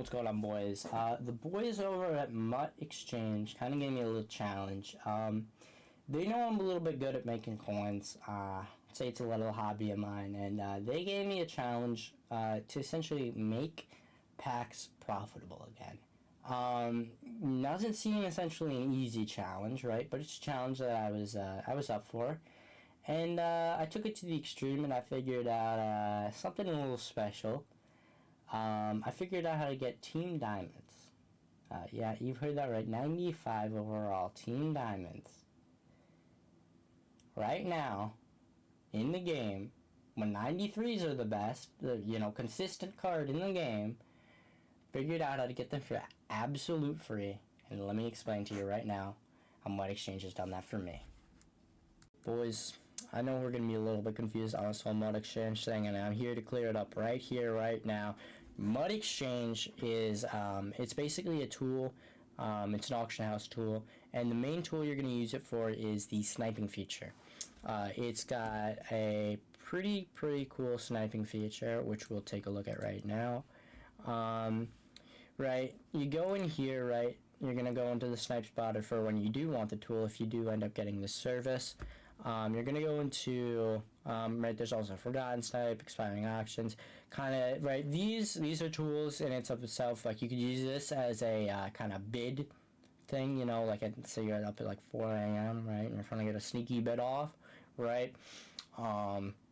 What's going on, boys? The boys over at Mutt Exchange kind of gave me a little challenge. They know I'm a little bit good at making coins. I'd say it's a little hobby of mine, and they gave me a challenge to essentially make packs profitable again. Doesn't seem essentially an easy challenge, right? But it's a challenge that I was up for, and I took it to the extreme, and I figured out something a little special. I figured out how to get Team Diamonds. Yeah, you've heard that right. 95 overall Team Diamonds. Right now, in the game, when 93s are the best, the consistent card in the game, figured out how to get them for absolute free. And let me explain to you right now how Mutt Exchange has done that for me. Boys, I know we're going to be a little bit confused on this whole Mutt Exchange thing, and I'm here to clear it up right here, right now. Mutt Exchange is, it's basically a tool. It's an auction house tool, and the main tool you're going to use it for is the sniping feature. It's got a pretty cool sniping feature, which we'll take a look at right now. Right, you go in here, right, you're going to go into the Snipes spotter for when you do want the tool, if you do end up getting this service. You're going to go into, right, there's also Forgotten Snipe, Expiring Auctions, kind of, right, these are tools in and of itself. Like, you could use this as a kind of bid thing, like, say you're up at like 4 a.m., right, and you're trying to get a sneaky bid off, right.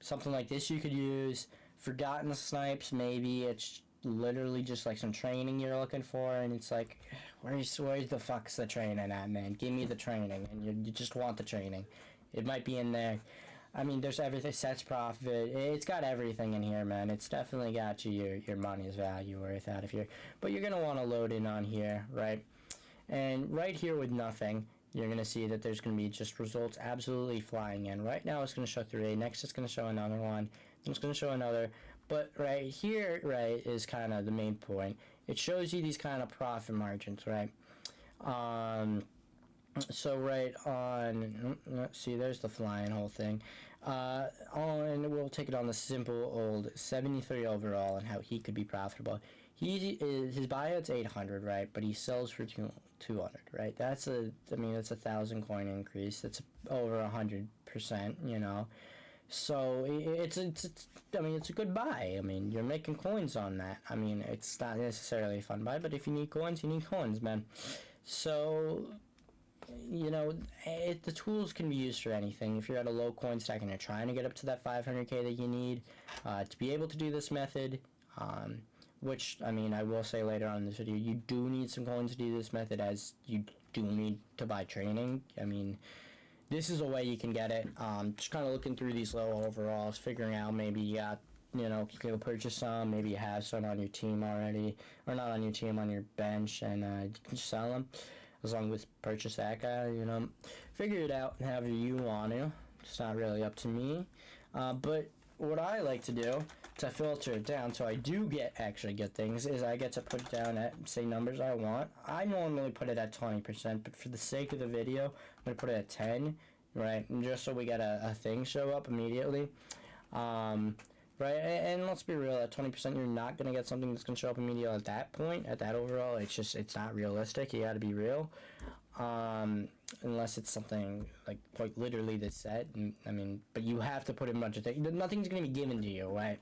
Something like this you could use. Forgotten Snipes, maybe it's literally just like some training you're looking for, and it's like, where's the fuck's the training at, man? Give me the training, and you just want the training. It might be in there. I mean, there's everything. Sets profit. It's got everything in here, man. It's definitely got you your money's value worth out of here. But you're gonna want to load in on here, right? And right here with nothing, you're going to see that there's going to be just results absolutely flying in. Right now it's going to show 3. Next it's going to show another one. Then it's going to show another. But right here, right, is kind of the main point. It shows you these kind of profit margins, right? So right on, see, there's the flying whole thing. We'll take it on the simple old 73 overall and how he could be profitable. His buyout's 800, right? But he sells for 200, right? That's a 1,000 coin increase. That's over 100%, So it's a good buy. I mean, you're making coins on that. I mean, it's not necessarily a fun buy, but if you need coins, man. So, the tools can be used for anything. If you're at a low coin stack and you're trying to get up to that 500k that you need to be able to do this method, which, I will say later on in this video, you do need some coins to do this method, as you do need to buy training. I mean, this is a way you can get it. Just kind of looking through these low overalls, figuring out maybe you got, you can go purchase some, maybe you have some on your team already, or not on your team, on your bench, and you can just sell them. As long as purchase that guy, figure it out however you want to. It's not really up to me. But what I like to do to filter it down so I do actually get things is I get to put it down at, say, numbers I want. I normally put it at 20%, but for the sake of the video, I'm going to put it at 10, right? And just so we get a thing show up immediately. Right, and let's be real, at 20% you're not going to get something that's going to show up immediately at that point, at that overall. It's not realistic. You got to be real. Unless it's something like quite literally the set. But you have to put in a bunch of things. Nothing's going to be given to you, right?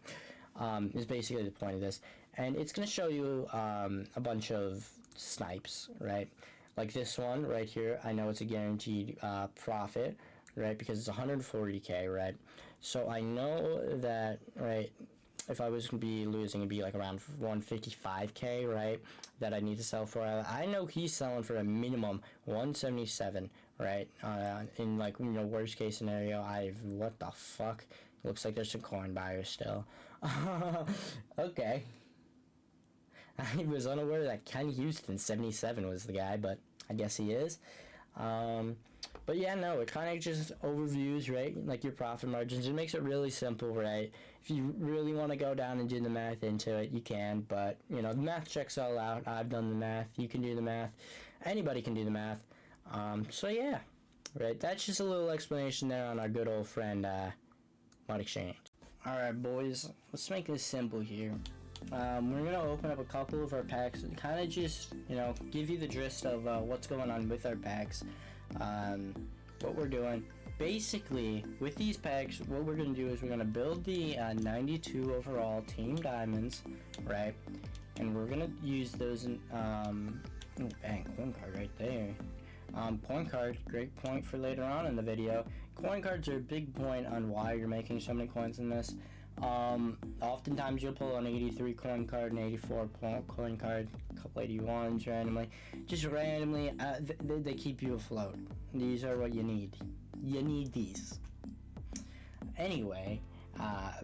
Is basically the point of this. And it's going to show you a bunch of snipes, right? Like this one right here. I know it's a guaranteed profit, right, because it's 140k, right? So I know that, right, if I was going to be losing, it'd be like around 155k, right, that I need to sell for. I know he's selling for a minimum 177, right? In worst case scenario, what the fuck? It looks like there's some coin buyers still. Okay. I was unaware that Ken Houston 77 was the guy, but I guess he is. But yeah, no, it kind of just overviews, right, like your profit margins. It makes it really simple, right? If you really want to go down and do the math into it, you can, but, the math checks all out. I've done the math. You can do the math. Anybody can do the math. So yeah, right, that's just a little explanation there on our good old friend, Mutt Exchange. Alright, boys, let's make this simple here. we're gonna open up a couple of our packs and kind of just, you know, give you the gist of what's going on with our packs, what we're doing. Basically, with these packs, what we're gonna do is we're gonna build the 92 overall Team Diamonds, right? And we're gonna use those in, oh, bang, coin card right there. Coin card, great point for later on in the video. Coin cards are a big point on why you're making so many coins in this. Oftentimes you'll pull an 83 coin card, an 84 coin card, a couple 81s randomly. Just randomly, they keep you afloat. These are what you need. You need these. Anyway,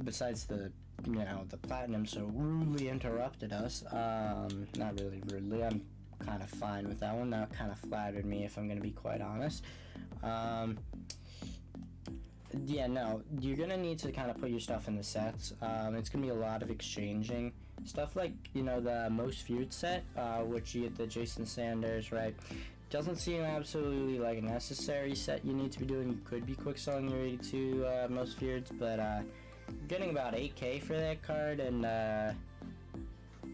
besides the, you know, the platinum so rudely interrupted us, not really rudely, I'm kind of fine with that one. That kind of flattered me, if I'm gonna be quite honest. Yeah, no, you're gonna need to kind of put your stuff in the sets. It's gonna be a lot of exchanging stuff, like, you know, the most feared set, which you get the Jason Sanders, right? Doesn't seem absolutely like a necessary set you need to be doing. You could be quick selling your 82 most feared, but getting about 8k for that card, and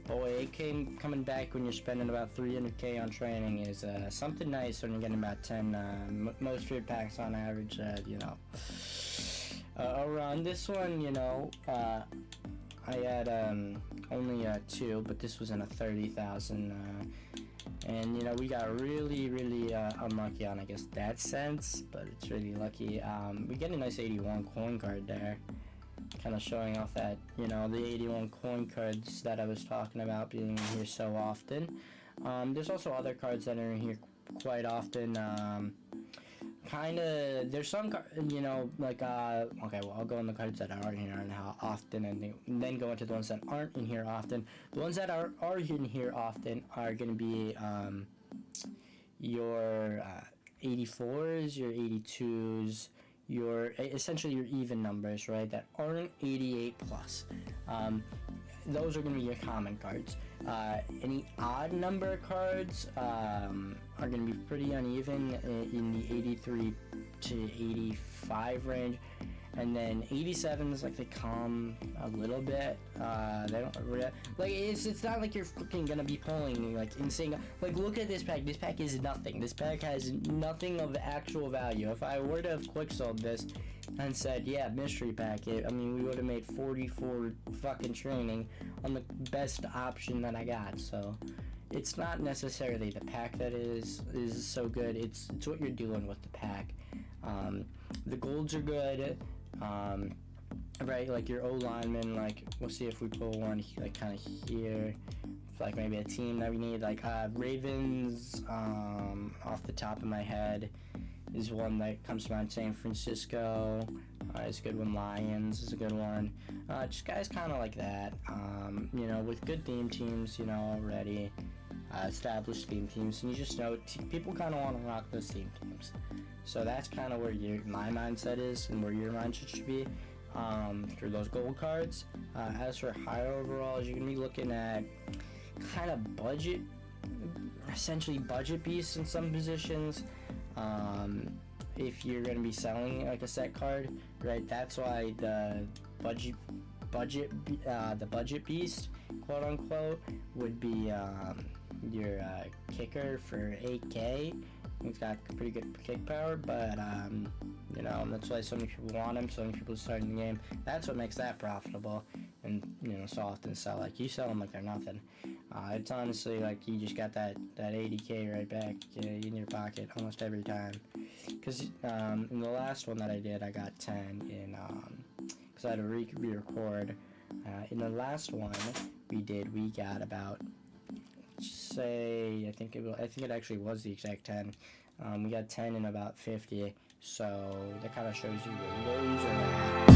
boy, 8k coming back when you're spending about 300k on training is something nice when you're getting about 10 most feared packs on average, you know. Around this one, you know, I had only 2, but this was in a 30,000, and you know, we got really unlucky on, I guess, that sense, but it's really lucky. We get a nice 81 coin card there, kind of showing off that, you know, the 81 coin cards that I was talking about being in here so often. There's also other cards that are in here quite often. There's some you know, like, okay, well, I'll go on the cards that are in here and how often, and then go into the ones that aren't in here often. The ones that are in here often are going to be your 84s, your 82s, your essentially your even numbers, right, that aren't 88 plus. Those are going to be your common cards. Any odd number cards are going to be pretty uneven in the 83 to 85 range, and then 87s, like, they come a little bit. They don't really, like, it's not like you're fucking gonna be pulling like insane. Like, look at this pack. This pack is nothing. This pack has nothing of actual value. If I were to have quick sold this and said, yeah, mystery packet, I mean, we would have made 44 fucking training on the best option that I got. So it's not necessarily the pack that is so good. It's what you're doing with the pack. The golds are good. Right, like your O lineman, like, we'll see if we pull one, like, kind of here, like maybe a team that we need, like, Ravens, off the top of my head, is one that comes to mind. San Francisco is a good one. Lions is a good one. Just guys kind of like that, you know, with good theme teams, you know, already, established theme teams, and you just know people kind of want to rock those theme teams. So that's kind of where my mindset is, and where your mindset should be, for those gold cards. As for higher overalls, you're going to be looking at kind of budget, essentially budget beasts in some positions. If you're going to be selling like a set card, right, that's why the budget beast, quote unquote, would be your kicker for 8k. He's got pretty good kick power, but you know, that's why so many people want him. So many people starting the game. That's what makes that profitable, and you know, so often sell, like, you sell them like they're nothing. It's honestly like you just got that 80k right back in your pocket almost every time. Because in the last one that I did, I got 10 in because I had to re-record. In the last one we got about, say, I think it actually was the exact 10. We got 10 in about 50, so that kind of shows you where those are at.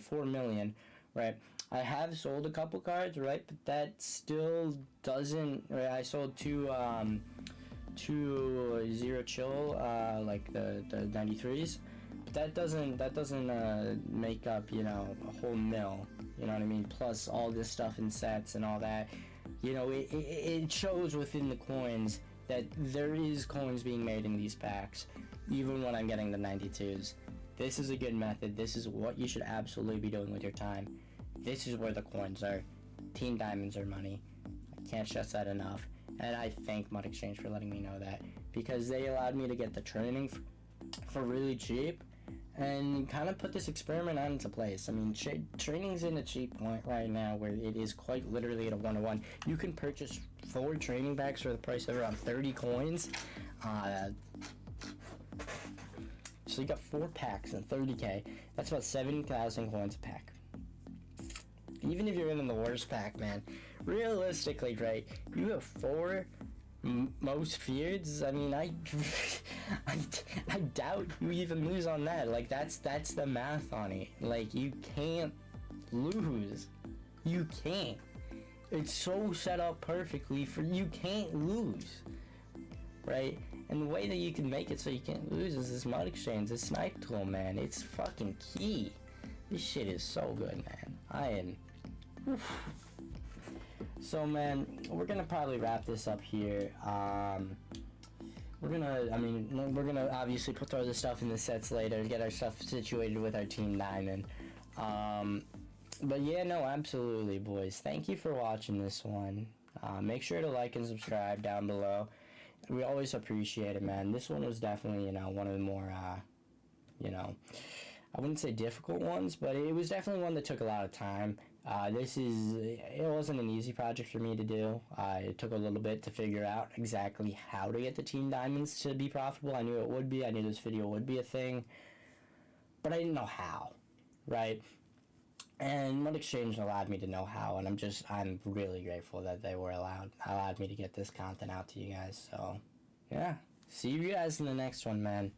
4 million, right? I have sold a couple cards, right? But that still doesn't. Right? I sold two zero chill, like the 93s. That doesn't make up, you know, a whole mill. You know what I mean? Plus all this stuff in sets and all that. You know, it shows within the coins that there is coins being made in these packs, even when I'm getting the 92s. This is a good method. This is what you should absolutely be doing with your time. This is where the coins are. Team Diamonds are money. I can't stress that enough. And I thank Mud Exchange for letting me know that, because they allowed me to get the training for really cheap and kind of put this experiment on into place. I mean, training's in a cheap point right now where it is quite literally at a 1-to-1. You can purchase 4 training packs for the price of around 30 coins. So you got 4 packs and 30k. That's about 70,000 coins a pack. Even if you're in the worst pack, man, realistically, right, you have 4 most feared. I mean, I doubt you even lose on that. Like, that's the math on it. Like, you can't lose. You can't. It's so set up perfectly for you can't lose, right? And the way that you can make it so you can't lose is this Mud Exchange, this snipe tool, man. It's fucking key. This shit is so good, man. I am. Oof. So, man, we're gonna probably wrap this up here. We're gonna obviously throw this stuff in the sets later, get our stuff situated with our Team Diamond. But yeah, no, absolutely, boys. Thank you for watching this one. Make sure to like and subscribe down below. We always appreciate it, man. This one was definitely, you know, one of the more, you know, I wouldn't say difficult ones, but it was definitely one that took a lot of time. It wasn't an easy project for me to do. It took a little bit to figure out exactly how to get the Team Diamonds to be profitable. I knew it would be. I knew this video would be a thing, but I didn't know how, right? And Mud Exchange allowed me to know how, and I'm really grateful that they were allowed me to get this content out to you guys. So, yeah. See you guys in the next one, man.